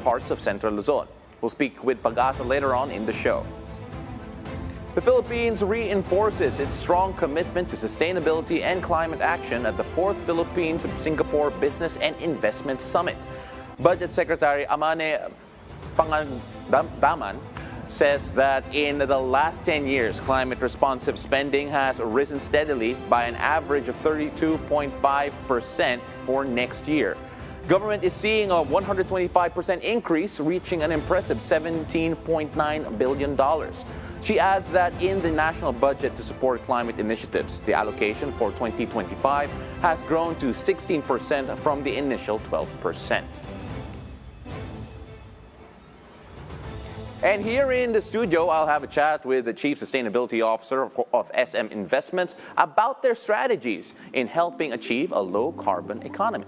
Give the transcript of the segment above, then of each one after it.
parts of Central Luzon. We'll speak with Pag-asa later on in the show. The Philippines reinforces its strong commitment to sustainability and climate action at the 4th Philippines-Singapore Business and Investment Summit. Budget Secretary Amane Pangandaman says that in the last 10 years, climate-responsive spending has risen steadily by an average of 32.5% for next year. Government is seeing a 125% increase, reaching an impressive $17.9 billion. She adds that in the national budget to support climate initiatives, the allocation for 2025 has grown to 16% from the initial 12%. And here in the studio, I'll have a chat with the Chief Sustainability Officer of SM Investments about their strategies in helping achieve a low-carbon economy.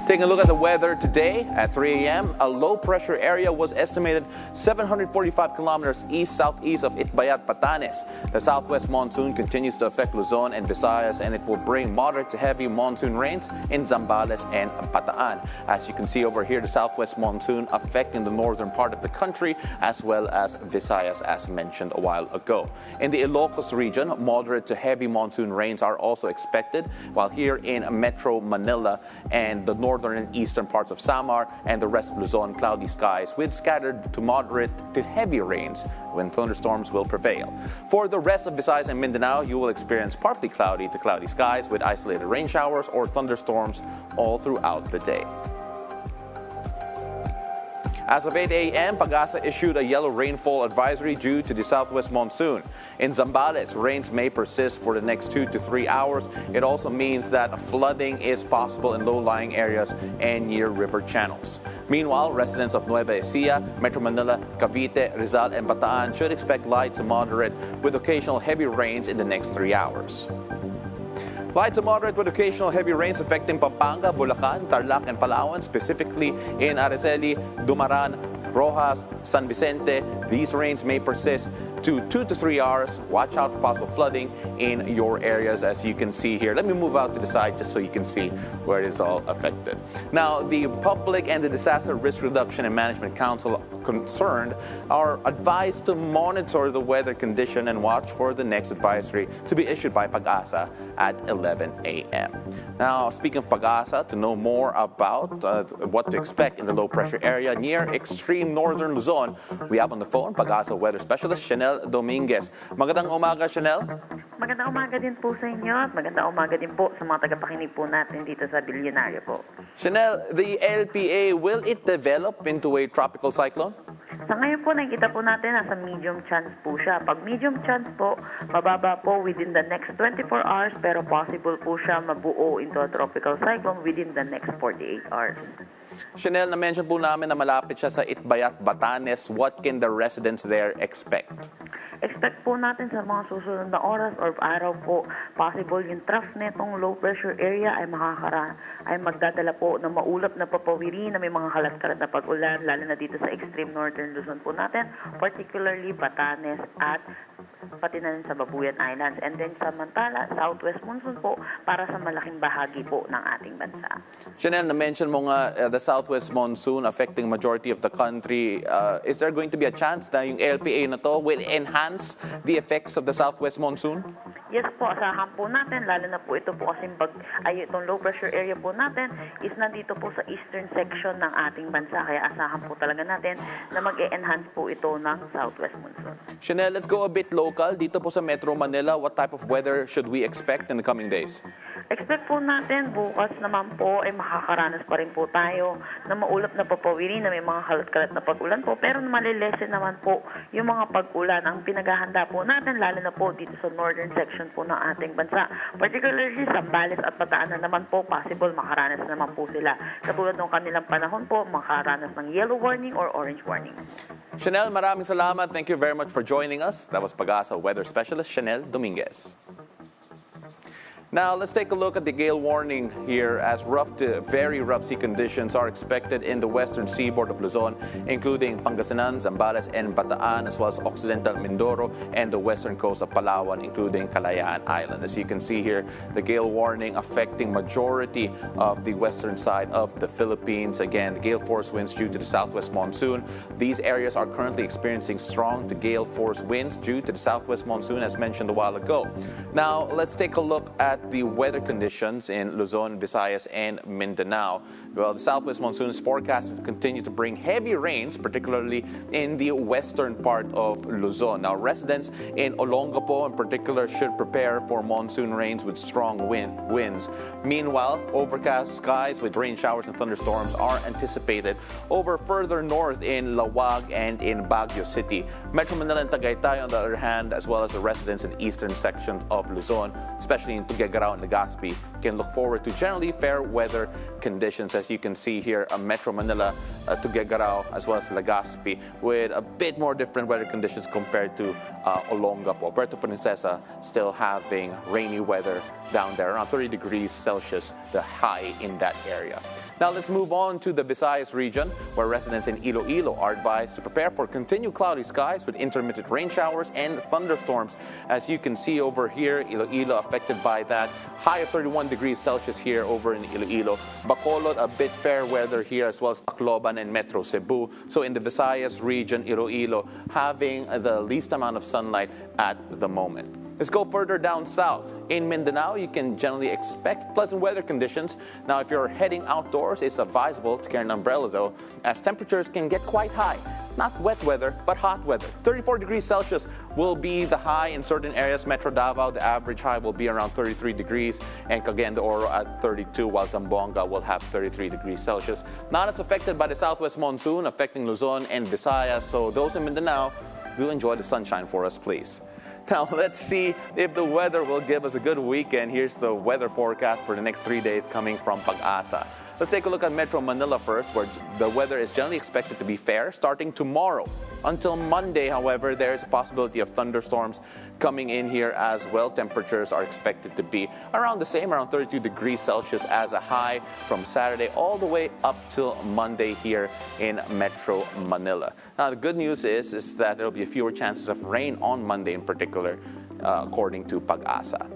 Taking a look at the weather today at 3 a.m., a low-pressure area was estimated 745 kilometers east-southeast of Itbayat, Batanes. The southwest monsoon continues to affect Luzon and Visayas, and it will bring moderate to heavy monsoon rains in Zambales and Bataan. As you can see over here, the southwest monsoon affecting the northern part of the country, as well as Visayas, as mentioned a while ago. In the Ilocos region, moderate to heavy monsoon rains are also expected, while here in Metro Manila and the northern and eastern parts of Samar and the rest of Luzon, cloudy skies with scattered to moderate to heavy rains when thunderstorms will prevail. For the rest of Visayas and Mindanao, you will experience partly cloudy to cloudy skies with isolated rain showers or thunderstorms all throughout the day. As of 8 a.m., Pag-asa issued a yellow rainfall advisory due to the southwest monsoon. In Zambales, rains may persist for the next 2 to 3 hours. It also means that flooding is possible in low-lying areas and near river channels. Meanwhile, residents of Nueva Ecija, Metro Manila, Cavite, Rizal, and Bataan should expect light to moderate with occasional heavy rains in the next 3 hours. Light to moderate with occasional heavy rains affecting Pampanga, Bulacan, Tarlac, and Palawan, specifically in Araceli, Dumaran, Rojas, San Vicente. These rains may persist to 2 to 3 hours. Watch out for possible flooding in your areas, as you can see here. Let me move out to the side just so you can see where it's all affected. Now, the public and the Disaster Risk Reduction and Management Council concerned are advised to monitor the weather condition and watch for the next advisory to be issued by Pag-asa at 11 a.m. Now, speaking of Pag-asa, to know more about what to expect in the low-pressure area near extreme northern Luzon, we have on the phone Pag-asa Weather Specialist Cignal Dominguez. Magandang umaga, Cignal. Magandang umaga din po sa inyo at magandang umaga din po sa mga tagapakinig po natin dito sa Bilyonaryo po. Cignal, the LPA, will it develop into a tropical cyclone? Sa ngayon po, nakikita po natin nasa medium chance po siya. Pag medium chance po, mababa po within the next 24 hours, pero possible po siya mabuo into a tropical cyclone within the next 48 hours. Cignal, na-mention po namin na malapit siya sa Itbayat, Batanes. What can the residents there expect? Expect po natin sa mga susunod na oras or araw po, possible yung trough netong low pressure area ay magdadala po ng maulap na papawiri na may mga kalat-kalat na pag-ulan, lalo na dito sa extreme northern Luzon po natin, particularly Batanes at pati na rin sa Babuyan Islands. And then samantala, southwest monsoon po para sa malaking bahagi po ng ating bansa. Cignal, na-mention mo nga the southwest monsoon affecting majority of the country. Is there going to be a chance na yung LPA na to will enhance the effects of the southwest monsoon? Yes po, asahan po natin, lalo na po ito po kasing itong low pressure area po natin is nandito po sa eastern section ng ating bansa. Kaya asahan po talaga natin na mag-e-enhance po ito ng southwest monsoon. Cignal, let's go a bit local. Dito po sa Metro Manila, what type of weather should we expect in the coming days? Expect po natin, bukas naman po ay makakaranas pa rin po tayo na maulap na papawiri na may mga kalat-kalat na pag-ulan po, pero malilesen naman po yung mga pag-ulan. Ang pinaghahanda po natin, lalo na po dito sa northern section po ng ating bansa. Particularly Zambales at Bataan na naman po, possible makaranas naman po sila. Katulad ng kanilang panahon po, makaranas ng yellow warning or orange warning. Cignal, maraming salamat. Thank you very much for joining us. That was Pag-asa Weather Specialist Cignal Dominguez. Now, let's take a look at the gale warning here, as rough to very rough sea conditions are expected in the western seaboard of Luzon, including Pangasinan, Zambales, and Bataan, as well as Occidental Mindoro and the western coast of Palawan, including Kalayaan Island. As you can see here, the gale warning affecting majority of the western side of the Philippines. Again, the gale force winds due to the southwest monsoon. These areas are currently experiencing strong to gale force winds due to the southwest monsoon, as mentioned a while ago. Now, let's take a look at the weather conditions in Luzon, Visayas, and Mindanao. Well, the southwest monsoon is forecasted to continue to bring heavy rains, particularly in the western part of Luzon. Now, residents in Olongapo in particular should prepare for monsoon rains with strong winds. Meanwhile, overcast skies with rain showers and thunderstorms are anticipated over further north in Lawag and in Baguio City. Metro Manila and Tagaytay, on the other hand, as well as the residents in the eastern section of Luzon, especially in Tuguegarao and Legazpi, can look forward to generally fair weather conditions. As you can see here, Metro Manila, Tuguegarao, as well as Legazpi, with a bit more different weather conditions compared to Olongapo. Puerto Princesa still having rainy weather down there, around 30 degrees Celsius, the high in that area. Now let's move on to the Visayas region, where residents in Iloilo are advised to prepare for continued cloudy skies with intermittent rain showers and thunderstorms. As you can see over here, Iloilo affected by that. High of 31 degrees Celsius here over in Iloilo. Bacolod, a bit fair weather here, as well as Tacloban and Metro Cebu. So in the Visayas region, Iloilo having the least amount of sunlight at the moment. Let's go further down south. In Mindanao, you can generally expect pleasant weather conditions. Now, if you're heading outdoors, it's advisable to carry an umbrella, though, as temperatures can get quite high. Not wet weather, but hot weather. 34 degrees Celsius will be the high in certain areas. Metro Davao, the average high will be around 33 degrees, and Cagayan de Oro at 32, while Zamboanga will have 33 degrees Celsius. Not as affected by the southwest monsoon affecting Luzon and Visayas, so those in Mindanao, do enjoy the sunshine for us, please. Now, let's see if the weather will give us a good weekend. Here's the weather forecast for the next 3 days coming from Pag-asa. Let's take a look at Metro Manila first, where the weather is generally expected to be fair starting tomorrow. Until Monday, however, there is a possibility of thunderstorms coming in here as well. Temperatures are expected to be around the same, around 32 degrees Celsius as a high from Saturday all the way up till Monday here in Metro Manila. Now, the good news is that there will be fewer chances of rain on Monday in particular, according to Pag-asa.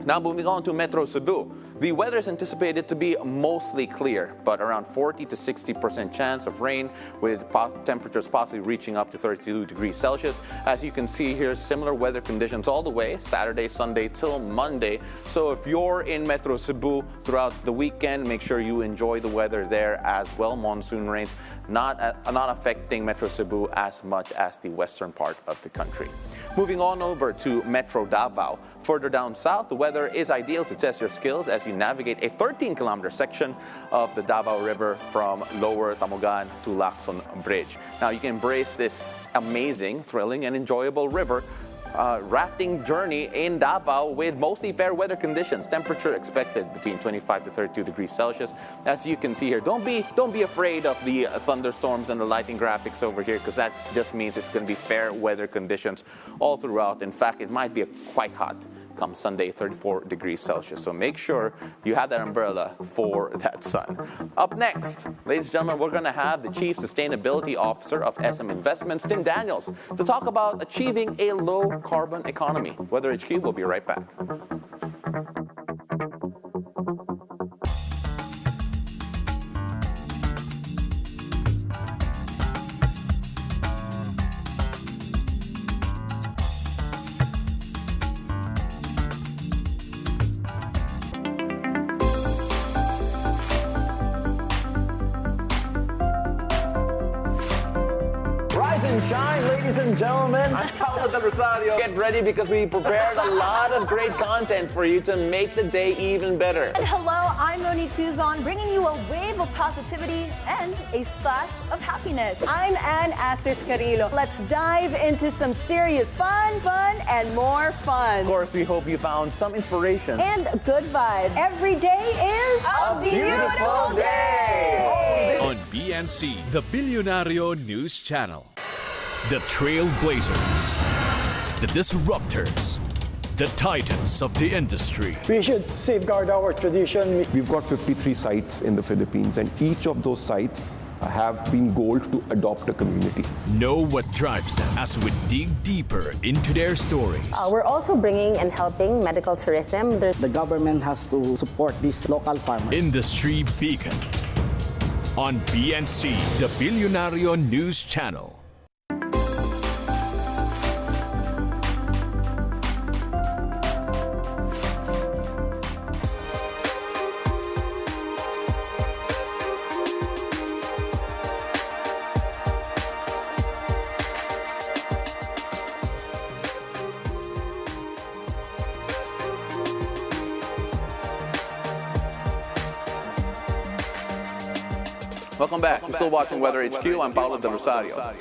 Now, moving on to Metro Cebu. The weather is anticipated to be mostly clear, but around 40 to 60% chance of rain, with temperatures possibly reaching up to 32 degrees Celsius. As you can see here, similar weather conditions all the way, Saturday, Sunday till Monday. So if you're in Metro Cebu throughout the weekend, make sure you enjoy the weather there as well. Monsoon rains not affecting Metro Cebu as much as the western part of the country. Moving on over to Metro Davao. Further down south, the weather is ideal to test your skills as you navigate a 13-kilometer section of the Davao River from Lower Tamugan to Lacson Bridge. Now, you can embrace this amazing, thrilling, and enjoyable river rafting journey in Davao with mostly fair weather conditions. Temperature expected between 25 to 32 degrees Celsius. As you can see here, don't be afraid of the thunderstorms and the lighting graphics over here, because that just means it's going to be fair weather conditions all throughout. In fact, it might be quite hot come Sunday, 34 degrees Celsius. So make sure you have that umbrella for that sun. Up next, ladies and gentlemen, we're going to have the Chief Sustainability Officer of SM Investments, Tim Daniels, to talk about achieving a low-carbon economy. Weather HQ will be right back. And shine, ladies and gentlemen. I'm Paolo del Rosario. Get ready because we prepared a lot of great content for you to make the day even better. And hello, I'm Monique Tuzon, bringing you a wave of positivity and a splash of happiness. I'm Ann Asis Carrillo. Let's dive into some serious fun, and more fun. Of course, we hope you found some inspiration And good vibes. Every day is a beautiful day. On BNC, the Bilyonaryo News Channel. The Trailblazers, the Disruptors, the titans of the industry. We should safeguard our tradition. We've got 53 sites in the Philippines, and each of those sites have been gold to adopt a community. Know what drives them as we dig deeper into their stories. We're also bringing and helping medical tourism. The government has to support these local farmers. Industry Beacon on BNC, the Bilyonaryo News Channel. Welcome back. You're still watching Weather HQ. I'm Paolo del Rosario.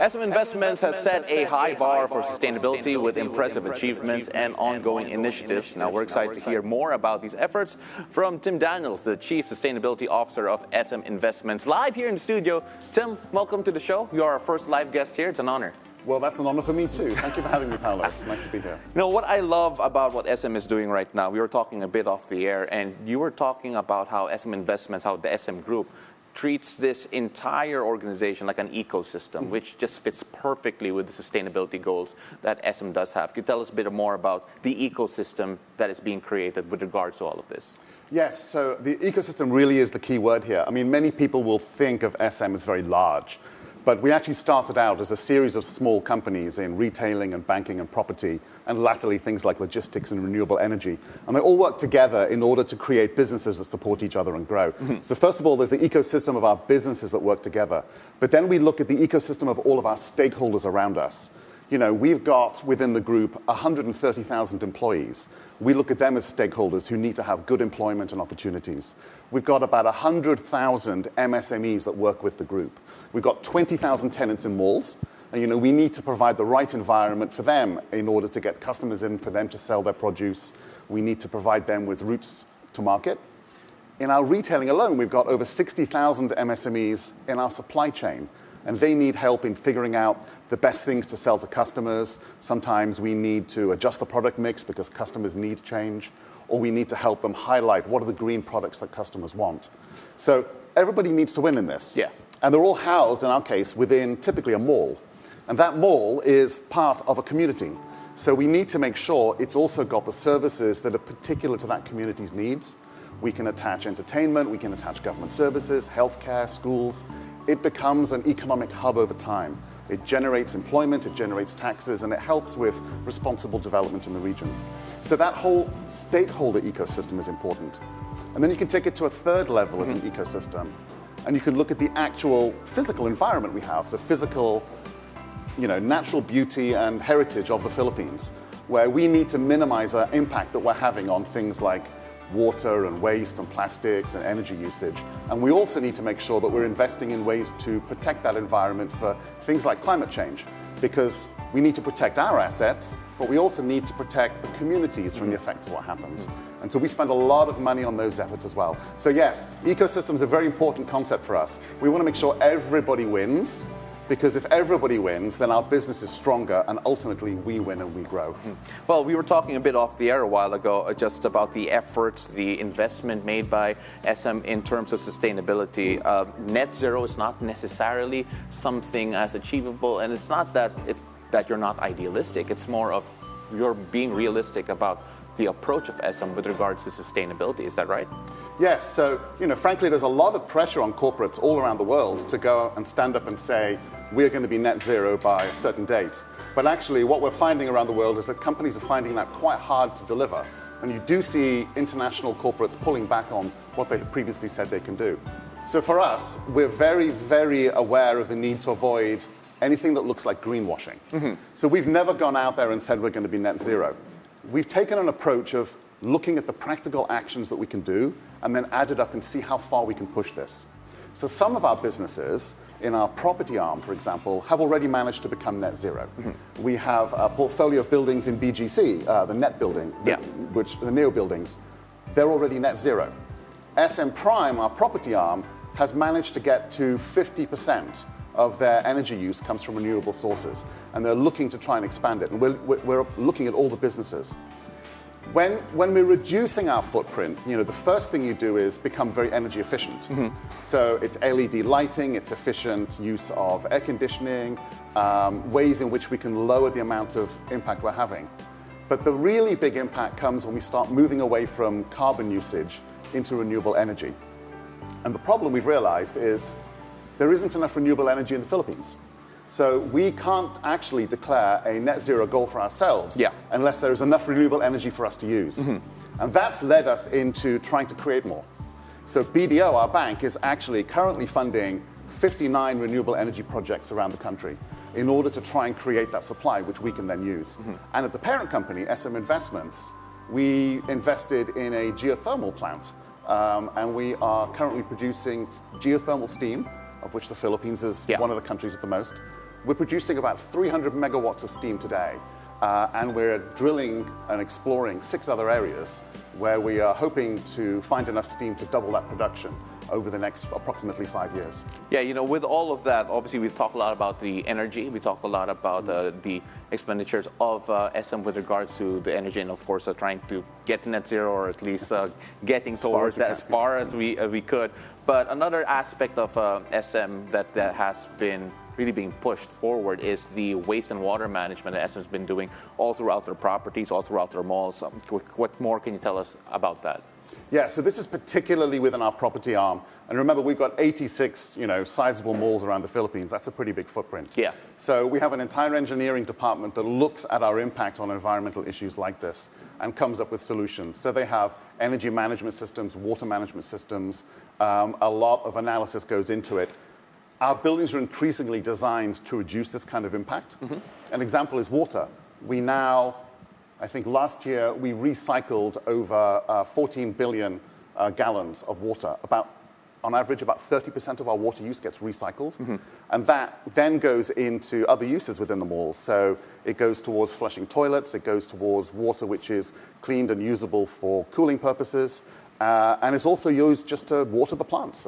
SM Investments has set a high bar for sustainability with impressive achievements and ongoing initiatives. Now, we're excited to hear more about these efforts from Tim Daniels, the Chief Sustainability Officer of SM Investments, live here in the studio. Tim, welcome to the show. You are our first live guest here. It's an honor. Well, that's an honor for me too. Thank you for having me, Paolo. It's nice to be here. You know, what I love about what SM is doing right now, we were talking a bit off the air, and you were talking about how SM Investments, how the SM Group treats this entire organization like an ecosystem, which just fits perfectly with the sustainability goals that SM does have. Could you tell us a bit more about the ecosystem that is being created with regards to all of this? Yes, so the ecosystem really is the key word here. I mean, many people will think of SM as very large, but we actually started out as a series of small companies in retailing and banking and property, and latterly things like logistics and renewable energy. And they all work together in order to create businesses that support each other and grow. Mm-hmm. So first of all, there's the ecosystem of our businesses that work together. But then we look at the ecosystem of all of our stakeholders around us. You know, we've got within the group 130,000 employees. We look at them as stakeholders who need to have good employment and opportunities. We've got about 100,000 MSMEs that work with the group. We've got 20,000 tenants in malls. And, you know, we need to provide the right environment for them in order to get customers in, for them to sell their produce. We need to provide them with routes to market. In our retailing alone, we've got over 60,000 MSMEs in our supply chain. And they need help in figuring out the best things to sell to customers. Sometimes we need to adjust the product mix because customers' needs change. Or we need to help them highlight what are the green products that customers want. So everybody needs to win in this. Yeah. And they're all housed, in our case, within typically a mall. And that mall is part of a community. So we need to make sure it's also got the services that are particular to that community's needs. We can attach entertainment, we can attach government services, healthcare, schools. It becomes an economic hub over time. It generates employment, it generates taxes, and it helps with responsible development in the regions. So that whole stakeholder ecosystem is important. And then you can take it to a third level as an ecosystem. And you can look at the actual physical environment we have, the physical, you know, natural beauty and heritage of the Philippines, where we need to minimize our impact that we're having on things like water and waste and plastics and energy usage. And we also need to make sure that we're investing in ways to protect that environment for things like climate change, because we need to protect our assets, but we also need to protect the communities from the effects of what happens. And so we spend a lot of money on those efforts as well. So yes, ecosystems are a very important concept for us. We want to make sure everybody wins, because if everybody wins, then our business is stronger, and ultimately we win and we grow. Well, we were talking a bit off the air a while ago just about the efforts, the investment made by SM in terms of sustainability. Net zero is not necessarily something as achievable, and it's not that you're not idealistic. It's more of you're being realistic about the approach of SM with regards to sustainability. Is that right? Yes. So, you know, frankly, there's a lot of pressure on corporates all around the world to go and stand up and say, we're going to be net zero by a certain date. But actually, what we're finding around the world is that companies are finding that quite hard to deliver. And you do see international corporates pulling back on what they previously said they can do. So for us, we're very, very aware of the need to avoid anything that looks like greenwashing. Mm-hmm. So we've never gone out there and said we're going to be net zero. We've taken an approach of looking at the practical actions that we can do and then add it up and see how far we can push this. So some of our businesses, in our property arm, for example, have already managed to become net zero. Mm-hmm. We have a portfolio of buildings in BGC, the net building, which the neo buildings, they're already net zero. SM Prime, our property arm, has managed to get to 50% of their energy use comes from renewable sources. And they're looking to try and expand it. And we're looking at all the businesses. When we're reducing our footprint, the first thing you do is become very energy efficient. So it's LED lighting, it's efficient use of air conditioning, ways in which we can lower the amount of impact we're having. But the really big impact comes when we start moving away from carbon usage into renewable energy. And the problem we've realized is there isn't enough renewable energy in the Philippines. So we can't actually declare a net zero goal for ourselves unless there is enough renewable energy for us to use. And that's led us into trying to create more. So BDO, our bank, is actually currently funding 59 renewable energy projects around the country in order to try and create that supply, which we can then use. And at the parent company, SM Investments, we invested in a geothermal plant. And we are currently producing geothermal steam, of which the Philippines is one of the countries with the most. We're producing about 300 megawatts of steam today, and we're drilling and exploring 6 other areas where we are hoping to find enough steam to double that production over the next approximately 5 years. Yeah, with all of that, obviously we've talked a lot about the energy, we talked a lot about the expenditures of SM with regards to the energy and of course trying to get to net zero, or at least getting towards that as far as we could. But another aspect of SM that has been really being pushed forward is the waste and water management that SM has been doing all throughout their properties, all throughout their malls. What more can you tell us about that? Yeah, so this is particularly within our property arm. And remember, we've got 86, sizable malls around the Philippines. That's a pretty big footprint. Yeah. So we have an entire engineering department that looks at our impact on environmental issues like this and comes up with solutions. So they have energy management systems, water management systems. A lot of analysis goes into it. Our buildings are increasingly designed to reduce this kind of impact. An example is water. We now, I think last year, we recycled over 14 billion gallons of water. On average, about 30% of our water use gets recycled. And that then goes into other uses within the malls. So it goes towards flushing toilets, it goes towards water which is cleaned and usable for cooling purposes. And it's also used just to water the plants.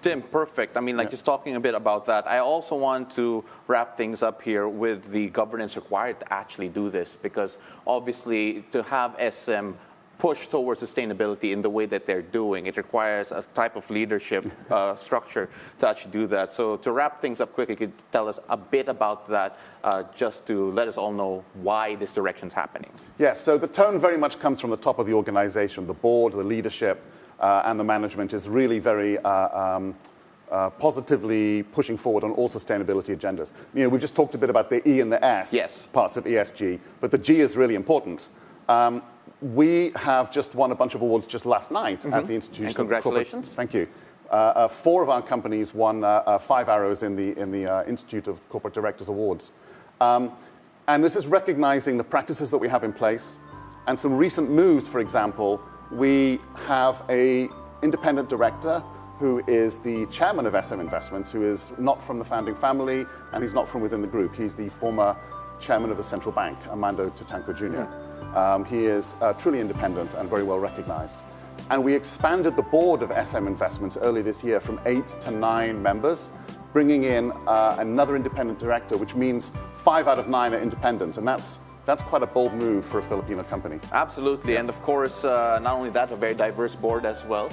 Tim, perfect. I mean, just talking a bit about that, I also want to wrap things up here with the governance required to actually do this, because obviously to have SM push towards sustainability in the way that they're doing, it requires a type of leadership structure to actually do that. So to wrap things up quickly, could you tell us a bit about that, just to let us all know why this direction's happening? Yeah, so the tone very much comes from the top of the organization. The board, the leadership, and the management is really very positively pushing forward on all sustainability agendas. We've just talked a bit about the E and the S parts of ESG, but the G is really important. We have just won a bunch of awards just last night at the Institution. And congratulations. Thank you. 4 of our companies won 5 arrows in the Institute of Corporate Directors Awards. And this is recognizing the practices that we have in place and some recent moves. For example, we have an independent director who is the chairman of SM Investments, who is not from the founding family and he's not from within the group. He's the former chairman of the central bank, Armando Tatanco Jr. He is truly independent and very well recognized. And we expanded the board of SM Investments early this year from 8 to 9 members, bringing in another independent director, which means 5 out of 9 are independent. And that's quite a bold move for a Filipino company. Absolutely. And of course, not only that, a very diverse board as well,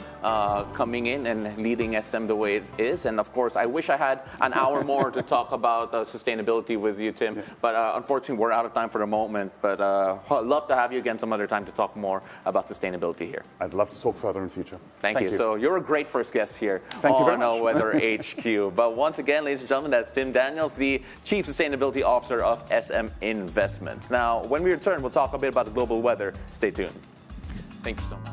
coming in and leading SM the way it is. And of course, I wish I had an hour more to talk about sustainability with you, Tim. But unfortunately, we're out of time for the moment. But I'd love to have you again some other time to talk more about sustainability here. I'd love to talk further in future. Thank you. So you're a great first guest here on Weather HQ. But once again, ladies and gentlemen, that's Tim Daniels, the Chief Sustainability Officer of SM Investments. Now, when we return, we'll talk a bit about the global weather. Stay tuned. Thank you so much.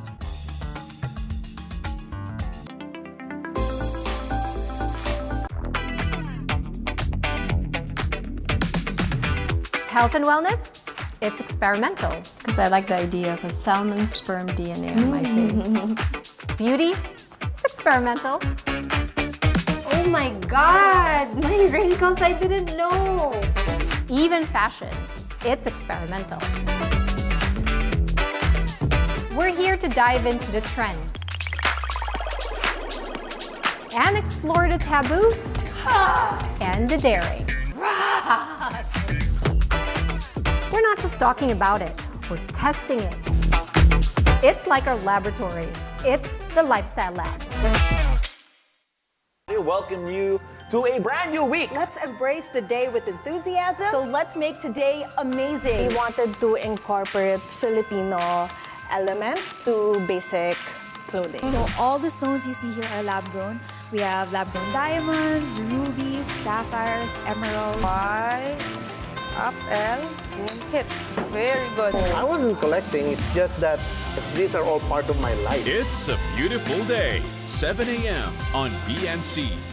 Health and wellness? It's experimental. Because I like the idea of a salmon sperm DNA on my face. Beauty? It's experimental. Oh my God! My wrinkles, I didn't know. Even fashion. It's experimental. We're here to dive into the trends and explore the taboos and the daring. We're not just talking about it, we're testing it. It's like our laboratory. It's the Lifestyle Lab. We welcome you to a brand new week. Let's embrace the day with enthusiasm. So let's make today amazing. We wanted to incorporate Filipino elements to basic clothing. So all the stones you see here are lab-grown. We have lab-grown diamonds, rubies, sapphires, emeralds. Y, up, L, and hit. Very good. I wasn't collecting, it's just that these are all part of my life. It's a beautiful day, 7 a.m. on BNC.